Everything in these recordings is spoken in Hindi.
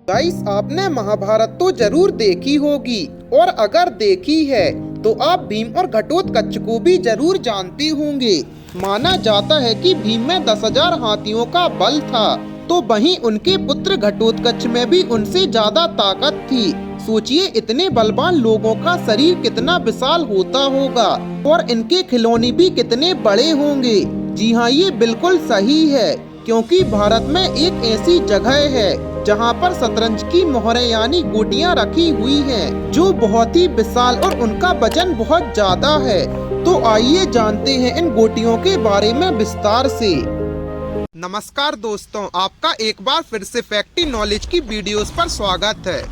गाइस, आपने महाभारत तो जरूर देखी होगी और अगर देखी है तो आप भीम और घटोत्कच को भी जरूर जानते होंगे। माना जाता है कि भीम में 10,000 हाथियों का बल था, तो वहीं उनके पुत्र घटोत्कच में भी उनसे ज्यादा ताकत थी। सोचिए, इतने बलवान लोगों का शरीर कितना विशाल होता होगा और इनके खिलौने भी कितने बड़े होंगे। जी हाँ, ये बिल्कुल सही है, क्योंकि भारत में एक ऐसी जगह है जहाँ पर शतरंज की मोहरें यानी गोटियाँ रखी हुई हैं, जो बहुत ही विशाल और उनका वजन बहुत ज्यादा है। तो आइए जानते हैं इन गोटियों के बारे में विस्तार से। नमस्कार दोस्तों, आपका एक बार फिर से फैक्टी नॉलेज की वीडियोस पर स्वागत है।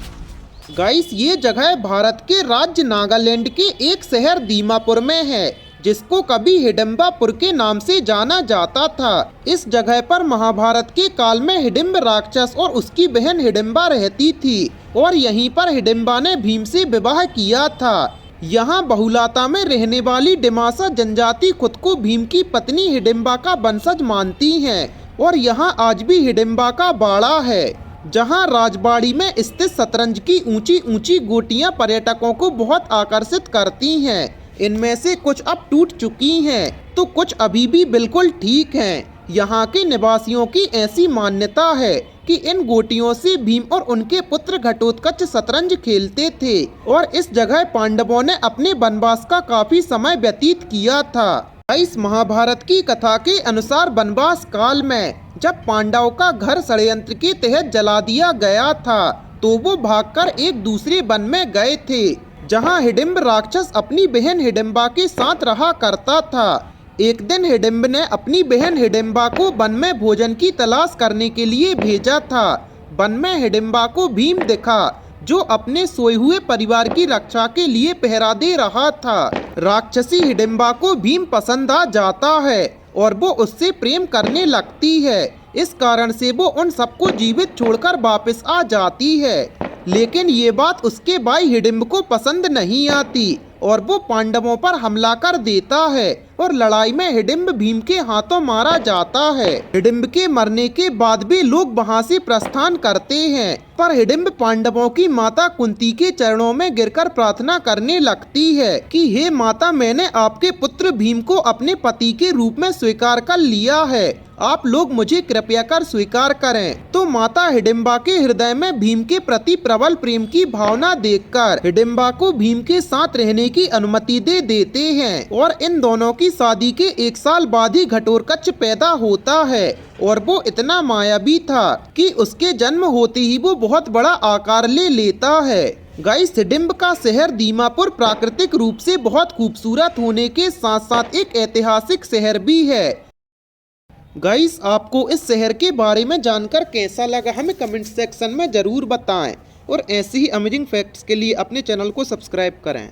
गाइस, ये जगह भारत के राज्य नागालैंड के एक शहर दीमापुर में है, जिसको कभी हिडिंबापुर के नाम से जाना जाता था। इस जगह पर महाभारत के काल में हिडिंब राक्षस और उसकी बहन हिडिंबा रहती थी और यहीं पर हिडिंबा ने भीम से विवाह किया था। यहाँ बहुलाता में रहने वाली डिमासा जनजाति खुद को भीम की पत्नी हिडिंबा का वंशज मानती हैं और यहाँ आज भी हिडिंबा का बाड़ा है, जहाँ राजबाड़ी में स्थित शतरंज की ऊंची ऊंची गोटियाँ पर्यटकों को बहुत आकर्षित करती हैं। इनमें से कुछ अब टूट चुकी हैं, तो कुछ अभी भी बिल्कुल ठीक हैं। यहाँ के निवासियों की ऐसी मान्यता है कि इन गोटियों से भीम और उनके पुत्र घटोत्कच शतरंज खेलते थे और इस जगह पांडवों ने अपने वनवास का काफी समय व्यतीत किया था। इस महाभारत की कथा के अनुसार वनवास काल में जब पांडवों का घर षड्यंत्र के तहत जला दिया गया था, तो वो भागकर एक दूसरे वन में गए थे, जहां हिडिंब राक्षस अपनी बहन हिडिंबा के साथ रहा करता था। एक दिन हिडिंब ने अपनी बहन हिडिंबा को वन में भोजन की तलाश करने के लिए भेजा था। वन में हिडिंबा को भीम दिखा, जो अपने सोए हुए परिवार की रक्षा के लिए पहरा दे रहा था। राक्षसी हिडिंबा को भीम पसंद आ जाता है और वो उससे प्रेम करने लगती है। इस कारण से वो उन सबको जीवित छोड़कर वापस आ जाती है, लेकिन ये बात उसके भाई हिडिंब को पसंद नहीं आती और वो पांडवों पर हमला कर देता है और लड़ाई में हिडिंब भीम के हाथों मारा जाता है। हिडिंब के मरने के बाद भी लोग वहां से प्रस्थान करते हैं, पर हिडिंब पांडवों की माता कुंती के चरणों में गिरकर प्रार्थना करने लगती है कि हे माता, मैंने आपके पुत्र भीम को अपने पति के रूप में स्वीकार कर लिया है, आप लोग मुझे कृपया कर स्वीकार करें। तो माता हिडिंबा के हृदय में भीम के प्रति प्रबल प्रेम की भावना देखकर हिडिंबा को भीम के साथ रहने की अनुमति दे देते हैं और इन दोनों की शादी के 1 साल बाद ही घटोत्कच पैदा होता है और वो इतना मायावी था कि उसके जन्म होते ही वो बहुत बड़ा आकार ले लेता है। गाइस, हिडिंब का शहर दीमापुर प्राकृतिक रूप से बहुत खूबसूरत होने के साथ साथ एक ऐतिहासिक शहर भी है। गाइस, आपको इस शहर के बारे में जानकर कैसा लगा हमें कमेंट सेक्शन में जरूर बताएं और ऐसे ही अमेजिंग फैक्ट्स के लिए अपने चैनल को सब्सक्राइब करें।